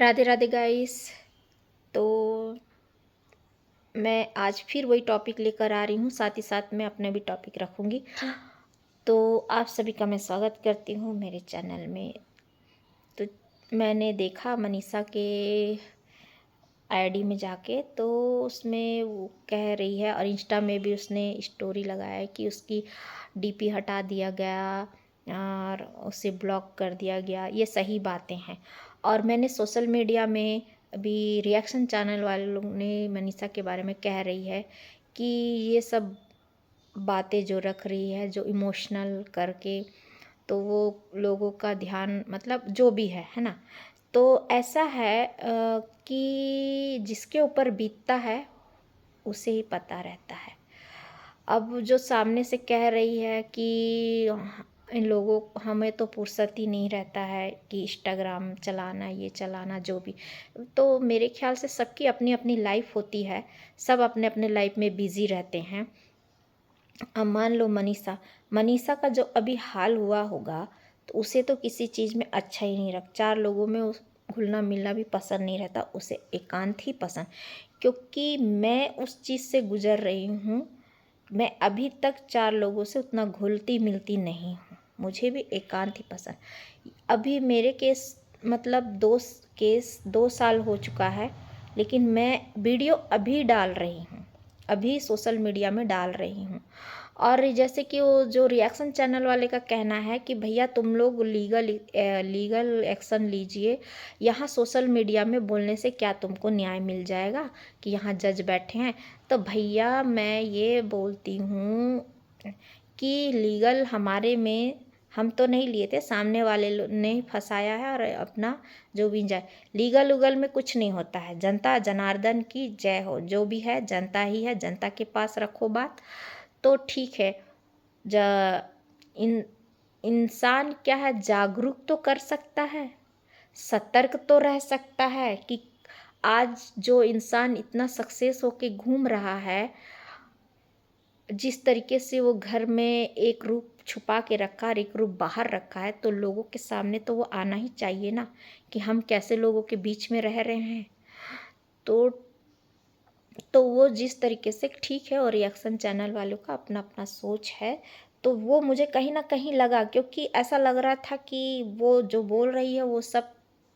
Radhe Radhe guys. तो मैं आज फिर वही टॉपिक लेकर आ रही हूँ, साथ ही साथ मैं अपने भी टॉपिक रखूँगी। तो आप सभी का मैं स्वागत करती हूँ मेरे चैनल में। तो मैंने देखा मनीषा के आईडी में जाके, तो उसमें वो कह रही है और इंस्टा में भी उसने स्टोरी लगाया है कि उसकी डीपी हटा दिया गया और उसे ब्लॉक कर दिया गया। ये सही बातें हैं। और मैंने सोशल मीडिया में अभी रिएक्शन चैनल वाले लोग ने मनीषा के बारे में कह रही है कि ये सब बातें जो रख रही है, जो इमोशनल करके, तो वो लोगों का ध्यान, मतलब जो भी है ना। तो ऐसा है कि जिसके ऊपर बीतता है उसे ही पता रहता है। अब जो सामने से कह रही है कि इन लोगों, हमें तो फुर्सत ही नहीं रहता है कि इंस्टाग्राम चलाना, ये चलाना, जो भी। तो मेरे ख्याल से सबकी अपनी अपनी लाइफ होती है, सब अपने अपने लाइफ में बिज़ी रहते हैं। अब मान लो मनीषा का जो अभी हाल हुआ होगा, तो उसे तो किसी चीज़ में अच्छा ही नहीं रख, चार लोगों में उस घुलना मिलना भी पसंद नहीं रहता, उसे एकांत ही पसंद। क्योंकि मैं उस चीज़ से गुजर रही हूँ। मैं अभी तक चार लोगों से उतना घुलती मिलती नहीं हूँ, मुझे भी एकांत ही पसंद। अभी मेरे केस, मतलब केस 2 साल हो चुका है, लेकिन मैं वीडियो अभी डाल रही हूँ, अभी सोशल मीडिया में डाल रही हूँ। और जैसे कि वो जो रिएक्शन चैनल वाले का कहना है कि भैया तुम लोग लीगल एक्शन लीजिए, यहाँ सोशल मीडिया में बोलने से क्या तुमको न्याय मिल जाएगा कि यहाँ जज बैठे हैं। तो भैया मैं ये बोलती हूँ कि लीगल हमारे में हम तो नहीं लिए थे, सामने वाले ने ही फंसाया है और अपना जो भी जाए। लीगल उगल में कुछ नहीं होता है। जनता जनार्दन की जय हो, जो भी है जनता ही है, जनता के पास रखो बात तो ठीक है। जा इन इंसान क्या है, जागरूक तो कर सकता है, सतर्क तो रह सकता है कि आज जो इंसान इतना सक्सेस होके घूम रहा है, जिस तरीके से वो घर में एक रूप छुपा के रखा और एक रूप बाहर रखा है, तो लोगों के सामने तो वो आना ही चाहिए ना कि हम कैसे लोगों के बीच में रह रहे हैं। तो वो जिस तरीके से, ठीक है, और रिएक्शन चैनल वालों का अपना अपना सोच है। तो वो मुझे कहीं ना कहीं लगा, क्योंकि ऐसा लग रहा था कि वो जो बोल रही है वो सब,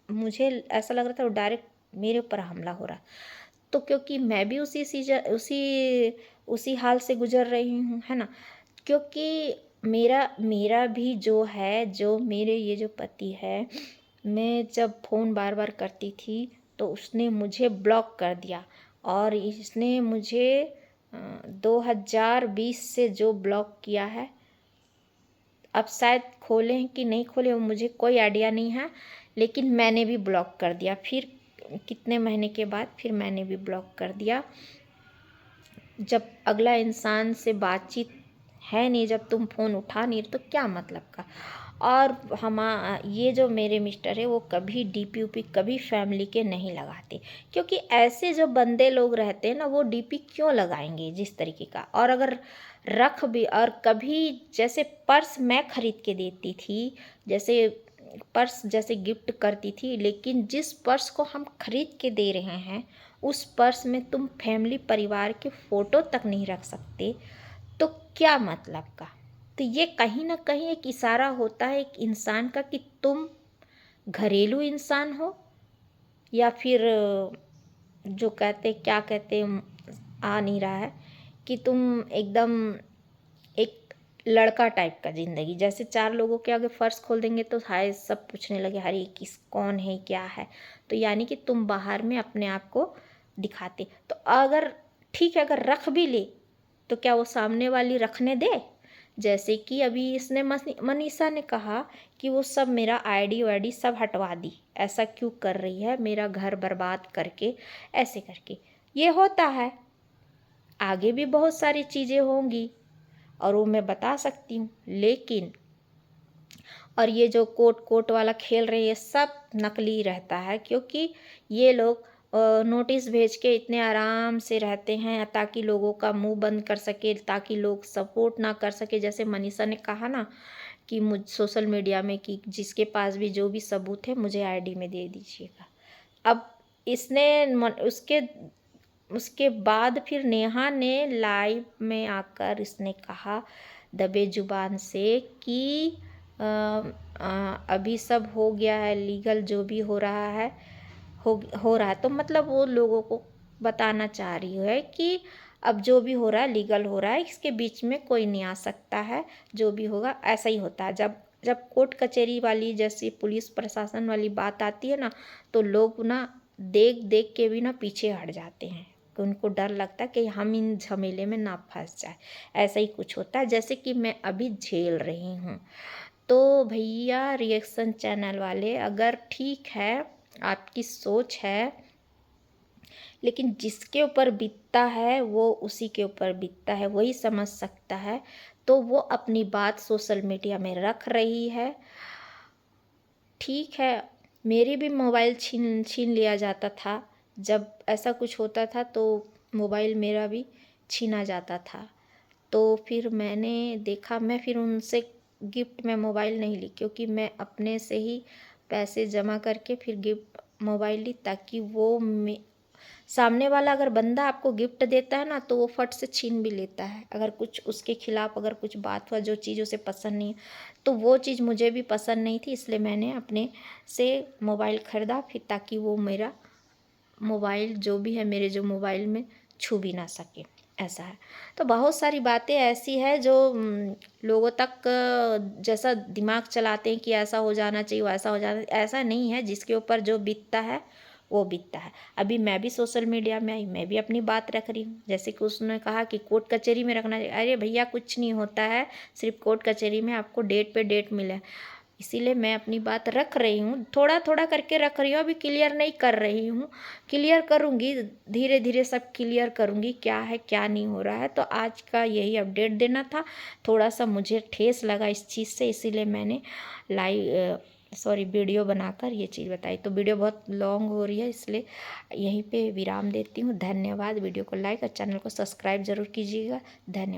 मुझे ऐसा लग रहा था वो डायरेक्ट मेरे ऊपर हमला हो रहा। तो क्योंकि मैं भी उसी हाल से गुजर रही हूँ, है ना। क्योंकि मेरा मेरा भी जो है, जो मेरे ये जो पति है, मैं जब फ़ोन बार बार करती थी तो उसने मुझे ब्लॉक कर दिया। और इसने मुझे 2020 से जो ब्लॉक किया है, अब शायद खोलें कि नहीं खोले वो मुझे कोई आइडिया नहीं है, लेकिन मैंने भी ब्लॉक कर दिया। फिर कितने महीने के बाद फिर मैंने भी ब्लॉक कर दिया। जब अगला इंसान से बातचीत है नहीं, जब तुम फ़ोन उठा नहीं तो क्या मतलब का। और ये जो मेरे मिस्टर है वो कभी डीपी उपी कभी फैमिली के नहीं लगाते, क्योंकि ऐसे जो बंदे लोग रहते हैं ना, वो डीपी क्यों लगाएंगे जिस तरीके का। और अगर रख भी, और कभी जैसे पर्स मैं खरीद के देती थी, जैसे पर्स जैसे गिफ्ट करती थी, लेकिन जिस पर्स को हम खरीद के दे रहे हैं उस पर्स में तुम फैमिली परिवार के फ़ोटो तक नहीं रख सकते, तो क्या मतलब का। तो ये कहीं ना कहीं एक इशारा होता है एक इंसान का कि तुम घरेलू इंसान हो, या फिर जो कहते, क्या कहते, आ नहीं रहा है कि तुम एकदम एक लड़का टाइप का ज़िंदगी, जैसे चार लोगों के आगे फ़र्श खोल देंगे तो हाय सब पूछने लगे, अरे किस कौन है क्या है। तो यानी कि तुम बाहर में अपने आप को दिखाते। तो अगर ठीक है, अगर रख भी ले तो क्या वो सामने वाली रखने दे। जैसे कि अभी इसने मनीषा ने कहा कि वो सब मेरा आईडी वाईडी सब हटवा दी, ऐसा क्यों कर रही है, मेरा घर बर्बाद करके, ऐसे करके। ये होता है, आगे भी बहुत सारी चीज़ें होंगी और वो मैं बता सकती हूँ, लेकिन और ये जो कोट कोट वाला खेल रहे हैं, सब नकली रहता है। क्योंकि ये लोग नोटिस भेज के इतने आराम से रहते हैं ताकि लोगों का मुंह बंद कर सके, ताकि लोग सपोर्ट ना कर सके। जैसे मनीषा ने कहा ना कि मुझ सोशल मीडिया में कि जिसके पास भी जो भी सबूत है मुझे आईडी में दे दीजिएगा। अब उसके उसके बाद फिर नेहा ने लाइव में आकर इसने कहा दबे जुबान से कि अभी सब हो गया है लीगल, जो भी हो रहा है हो रहा है। तो मतलब वो लोगों को बताना चाह रही है कि अब जो भी हो रहा है लीगल हो रहा है, इसके बीच में कोई नहीं आ सकता है, जो भी होगा ऐसा ही होता है। जब जब कोर्ट कचहरी वाली जैसी पुलिस प्रशासन वाली बात आती है ना, तो लोग ना देख देख के भी ना पीछे हट जाते हैं कि उनको डर लगता है कि हम इन झमेले में ना फंस जाए। ऐसा ही कुछ होता है जैसे कि मैं अभी झेल रही हूँ। तो भैया रिएक्शन चैनल वाले, अगर ठीक है आपकी सोच है, लेकिन जिसके ऊपर बीतता है वो उसी के ऊपर बीतता है, वही समझ सकता है। तो वो अपनी बात सोशल मीडिया में रख रही है। ठीक है, मेरी भी मोबाइल छीन छीन लिया जाता था। जब ऐसा कुछ होता था तो मोबाइल मेरा भी छीना जाता था। तो फिर मैंने देखा, मैं फिर उनसे गिफ्ट में मोबाइल नहीं ली, क्योंकि मैं अपने से ही पैसे जमा करके फिर गिफ्ट मोबाइल ली, ताकि वो सामने वाला अगर बंदा आपको गिफ्ट देता है ना, तो वो फट से छीन भी लेता है। अगर कुछ उसके खिलाफ अगर कुछ बात हुआ, जो चीज़ उसे पसंद नहीं, तो वो चीज़ मुझे भी पसंद नहीं थी, इसलिए मैंने अपने से मोबाइल ख़रीदा फिर, ताकि वो मेरा मोबाइल जो भी है मेरे जो मोबाइल में छू भी ना सके। ऐसा है। तो बहुत सारी बातें ऐसी है जो लोगों तक जैसा दिमाग चलाते हैं कि ऐसा हो जाना चाहिए, वैसा हो जाना, ऐसा नहीं है। जिसके ऊपर जो बीतता है वो बीतता है। अभी मैं भी सोशल मीडिया में आई, मैं भी अपनी बात रख रही हूँ। जैसे कि उसने कहा कि कोर्ट कचहरी में रखना चाहिए, अरे भैया कुछ नहीं होता है, सिर्फ कोर्ट कचहरी में आपको डेट पे डेट मिले, इसीलिए मैं अपनी बात रख रही हूँ। थोड़ा थोड़ा करके रख रही हूँ, अभी क्लियर नहीं कर रही हूँ, क्लियर करूँगी, धीरे धीरे सब क्लियर करूँगी क्या है क्या नहीं हो रहा है। तो आज का यही अपडेट देना था। थोड़ा सा मुझे ठेस लगा इस चीज़ से, इसीलिए मैंने वीडियो बनाकर ये चीज़ बताई। तो वीडियो बहुत लॉन्ग हो रही है, इसलिए यहीं पे विराम देती हूँ। धन्यवाद। वीडियो को लाइक और चैनल को सब्सक्राइब ज़रूर कीजिएगा। धन्यवाद।